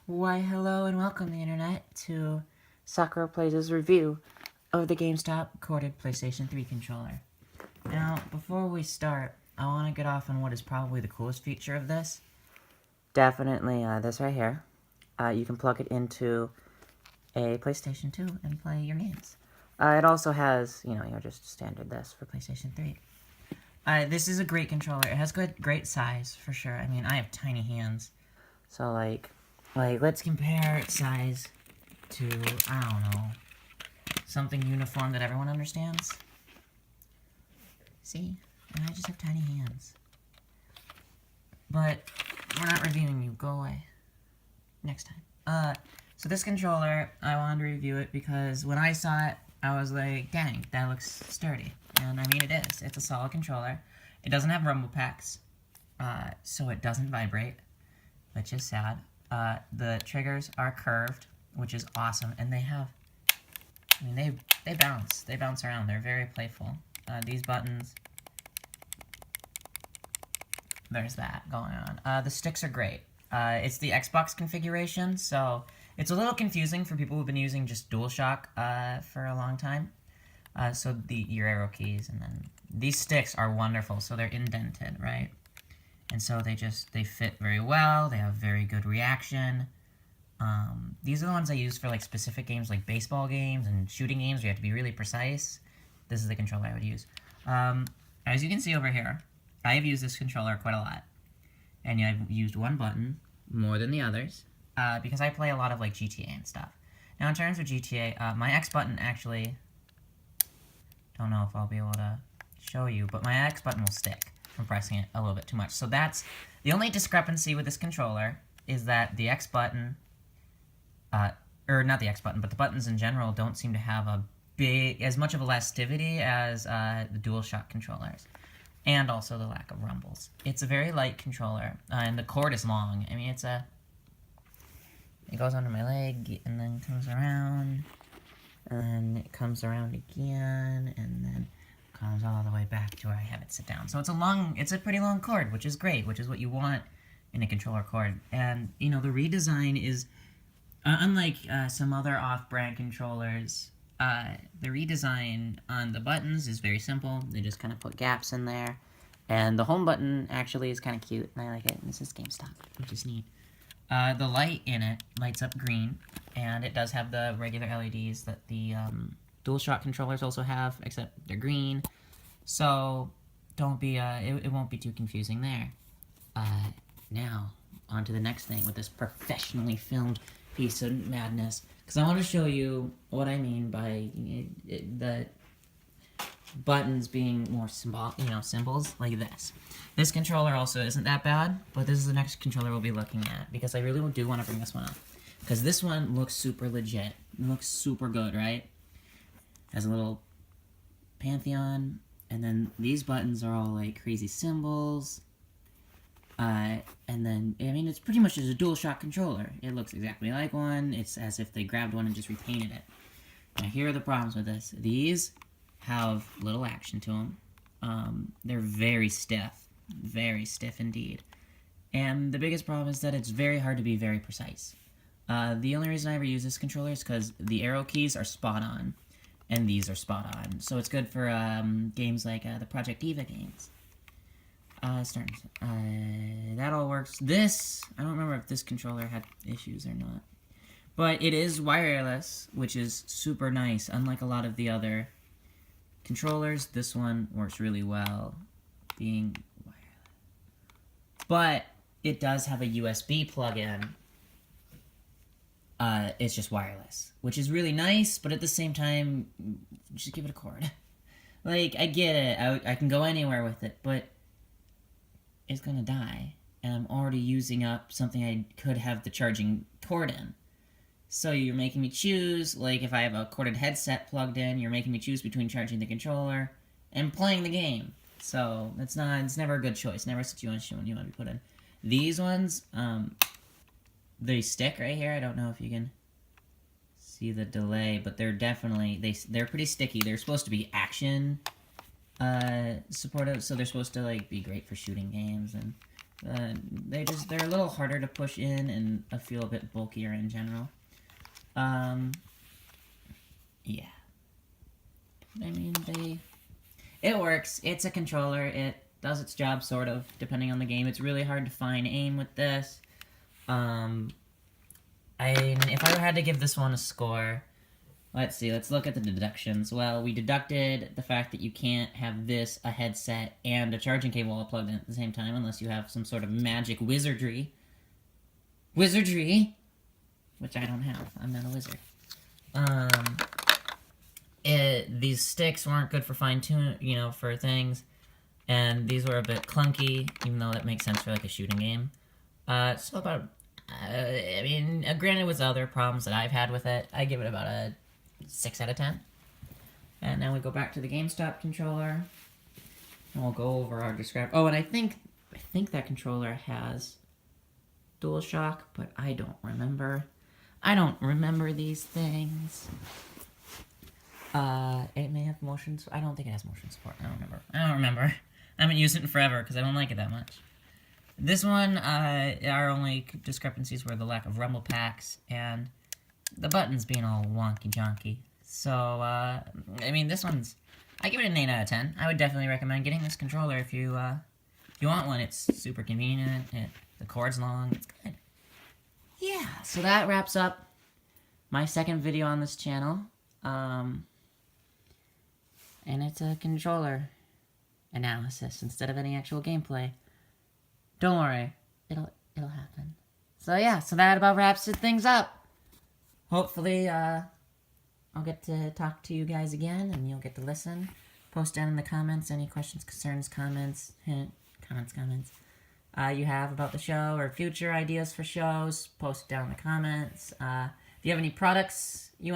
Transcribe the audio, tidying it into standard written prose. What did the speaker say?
Why, hello and welcome, the internet, to Sakura Plays' review of the GameStop corded PlayStation 3 controller. Now, before we start, I want to get off on what is probably the coolest feature of this. Definitely this right here. You can plug it into a PlayStation 2 and play your games. It also has, your just standard this for PlayStation 3. This is a great controller. It has great size, for sure. I mean, I have tiny hands. So, like, let's compare size to, I don't know, something uniform that everyone understands. See? And I just have tiny hands. But we're not reviewing you. Go away. Next time. So this controller, I wanted to review it because when I saw it, I was like, dang, that looks sturdy. And I mean, it is. It's a solid controller. It doesn't have rumble packs, so it doesn't vibrate, which is sad. The triggers are curved, which is awesome, and they have, I mean, they bounce. They bounce around. They're very playful. These buttons, there's that going on. The sticks are great. It's the Xbox configuration, so it's a little confusing for people who've been using just DualShock for a long time. So your arrow keys, and then these sticks are wonderful, so they're indented, right? And so they fit very well, they have very good reaction. These are the ones I use for, like, specific games, like baseball games and shooting games where you have to be really precise. This is the controller I would use. As you can see over here, I have used this controller quite a lot. And I've used one button more than the others, because I play a lot of, like, GTA and stuff. Now, in terms of GTA, my X button actually, don't know if I'll be able to show you, but my X button will stick from pressing it a little bit too much. So that's the only discrepancy with this controller, is that the X button, or not the X button, but the buttons in general don't seem to have as much of elasticity as the DualShock controllers, and also the lack of rumbles. It's a very light controller, and the cord is long. I mean, it goes under my leg, and then comes around, and then it comes around again, and then comes all the way back to where I have it sit down. So it's a pretty long cord, which is great, which is what you want in a controller cord. And, the redesign is, unlike some other off-brand controllers, the redesign on the buttons is very simple. They just kind of put gaps in there. And the home button actually is kind of cute, and I like it. And this is GameStop, which is neat. The light in it lights up green, and it does have the regular LEDs that the DualShock controllers also have, except they're green. So don't be it won't be too confusing there. Now on to the next thing with this professionally filmed piece of madness, because I want to show you what I mean by the buttons being more symbols like this. This controller also isn't that bad, but this is the next controller we'll be looking at, because I really do want to bring this one up, because this one looks super legit. It looks super good, right? Has a little Pantheon, and then these buttons are all like crazy symbols. And then, I mean, it's pretty much just a DualShock controller. It looks exactly like one. It's as if they grabbed one and just repainted it. Now, here are the problems with this. These have little action to them. They're very stiff indeed. And the biggest problem is that it's very hard to be very precise. The only reason I ever use this controller is because the arrow keys are spot on, and these are spot on. So it's good for games like the Project Diva games. That all works. This, I don't remember if this controller had issues or not. But it is wireless, which is super nice. Unlike a lot of the other controllers, this one works really well being wireless. But it does have a USB plug-in. It's just wireless, which is really nice, but at the same time, just give it a cord. Like, I get it. I can go anywhere with it, but it's gonna die, and I'm already using up something I could have the charging cord in. So you're making me choose, like, if I have a corded headset plugged in, you're making me choose between charging the controller and playing the game. So it's never a good choice, never a situation you want to be put in. These ones, they stick right here. I don't know if you can see the delay, but they're definitely, they're pretty sticky. They're supposed to be action supportive, so they're supposed to, like, be great for shooting games and They're a little harder to push in and feel a bit bulkier in general. Yeah. I mean, it works. It's a controller. It does its job, sort of, depending on the game. It's really hard to find aim with this. If I had to give this one a score, let's see, let's look at the deductions. Well, we deducted the fact that you can't have this, a headset, and a charging cable all plugged in at the same time unless you have some sort of magic wizardry. Wizardry! Which I don't have. I'm not a wizard. These sticks weren't good for fine-tune, for things. And these were a bit clunky, even though that makes sense for, like, a shooting game. So about, granted with other problems that I've had with it, I give it about a 6 out of 10. And now we go back to the GameStop controller. And we'll go over our description. Oh, and I think that controller has DualShock, but I don't remember. I don't remember these things. It may have motion. I don't think it has motion support. I don't remember. I haven't used it in forever because I don't like it that much. This one, our only discrepancies were the lack of rumble packs and the buttons being all wonky jonky. So, this one's, I give it an 8 out of 10. I would definitely recommend getting this controller if you want one. It's super convenient. The cord's long. It's good. Yeah, so that wraps up my second video on this channel. And it's a controller analysis instead of any actual gameplay. Don't worry, it'll happen. So yeah, so that about wraps things up. Hopefully, I'll get to talk to you guys again, and you'll get to listen. Post down in the comments any questions, concerns, comments you have about the show or future ideas for shows. Post it down in the comments. If you have any products you want